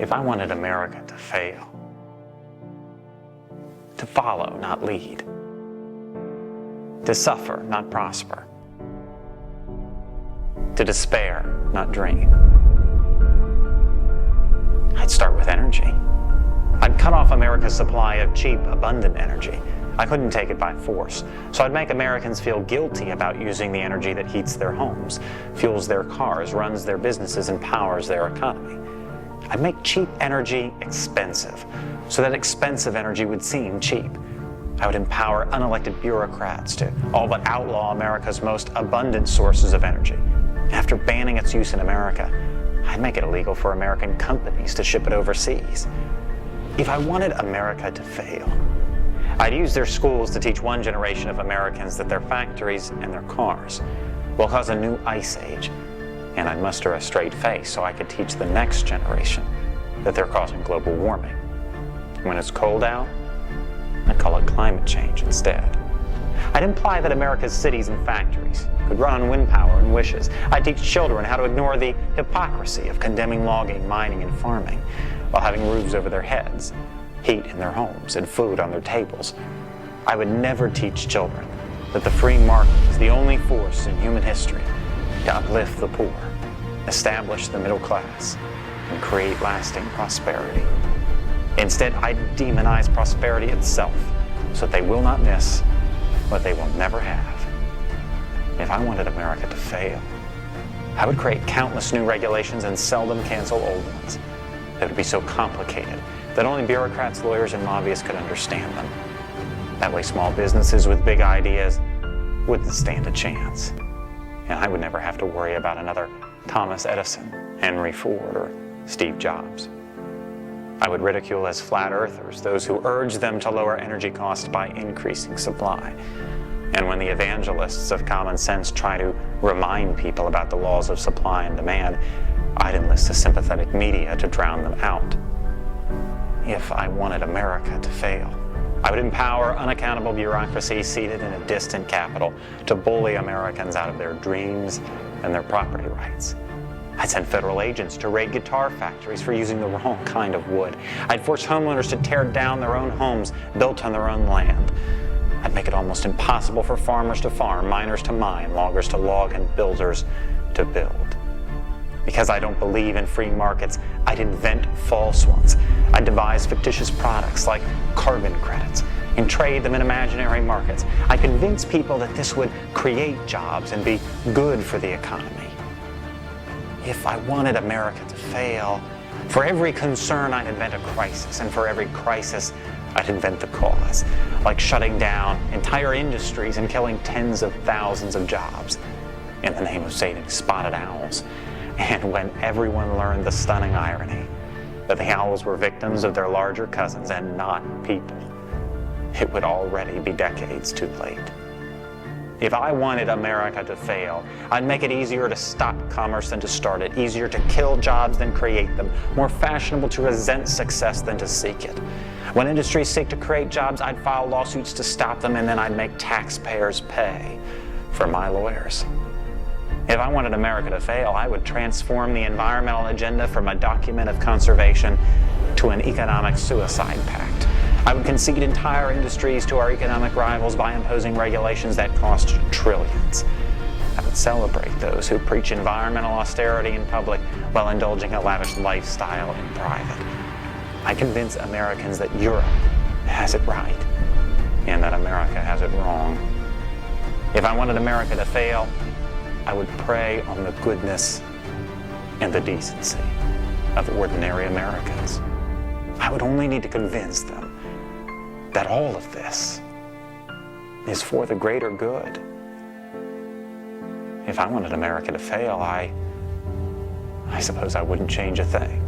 If I wanted America to fail, to follow, not lead, to suffer, not prosper, to despair, not dream, I'd start with energy. I'd cut off America's supply of cheap, abundant energy. I couldn't take it by force, so I'd make Americans feel guilty about using the energy that heats their homes, fuels their cars, runs their businesses, and powers their economy. I'd make cheap energy expensive, so that expensive energy would seem cheap. I would empower unelected bureaucrats to all but outlaw America's most abundant sources of energy. After banning its use in America, I'd make it illegal for American companies to ship it overseas. If I wanted America to fail, I'd use their schools to teach one generation of Americans that their factories and their cars will cause a new ice age, and I'd muster a straight face so I could teach the next generation that they're causing global warming. When it's cold out, I'd call it climate change instead. I'd imply that America's cities and factories could run on wind power and wishes. I'd teach children how to ignore the hypocrisy of condemning logging, mining, and farming while having roofs over their heads, heat in their homes, and food on their tables. I would never teach children that the free market is the only force in human history to uplift the poor, establish the middle class, and create lasting prosperity. Instead, I demonize prosperity itself so that they will not miss what they will never have. If I wanted America to fail, I would create countless new regulations and seldom cancel old ones that would be so complicated that only bureaucrats, lawyers, and lobbyists could understand them. That way small businesses with big ideas wouldn't stand a chance. And I would never have to worry about another Thomas Edison, Henry Ford, or Steve Jobs. I would ridicule as flat earthers those who urge them to lower energy costs by increasing supply. And when the evangelists of common sense try to remind people about the laws of supply and demand, I'd enlist the sympathetic media to drown them out. If I wanted America to fail, I would empower unaccountable bureaucracy seated in a distant capital to bully Americans out of their dreams and their property rights. I'd send federal agents to raid guitar factories for using the wrong kind of wood. I'd force homeowners to tear down their own homes built on their own land. I'd make it almost impossible for farmers to farm, miners to mine, loggers to log, and builders to build. Because I don't believe in free markets, I'd invent false ones. I'd devise fictitious products like carbon credits and trade them in imaginary markets. I'd convince people that this would create jobs and be good for the economy. If I wanted America to fail, for every concern I'd invent a crisis, and for every crisis I'd invent the cause, like shutting down entire industries and killing tens of thousands of jobs in the name of saving spotted owls. And when everyone learned the stunning irony that the owls were victims of their larger cousins and not people, it would already be decades too late. If I wanted America to fail, I'd make it easier to stop commerce than to start it, easier to kill jobs than create them, more fashionable to resent success than to seek it. When industries seek to create jobs, I'd file lawsuits to stop them, and then I'd make taxpayers pay for my lawyers. If I wanted America to fail, I would transform the environmental agenda from a document of conservation to an economic suicide pact. I would concede entire industries to our economic rivals by imposing regulations that cost trillions. I would celebrate those who preach environmental austerity in public while indulging a lavish lifestyle in private. I convince Americans that Europe has it right and that America has it wrong. If I wanted America to fail, I would prey on the goodness and the decency of ordinary Americans. I would only need to convince them that all of this is for the greater good. If I wanted America to fail, I suppose I wouldn't change a thing.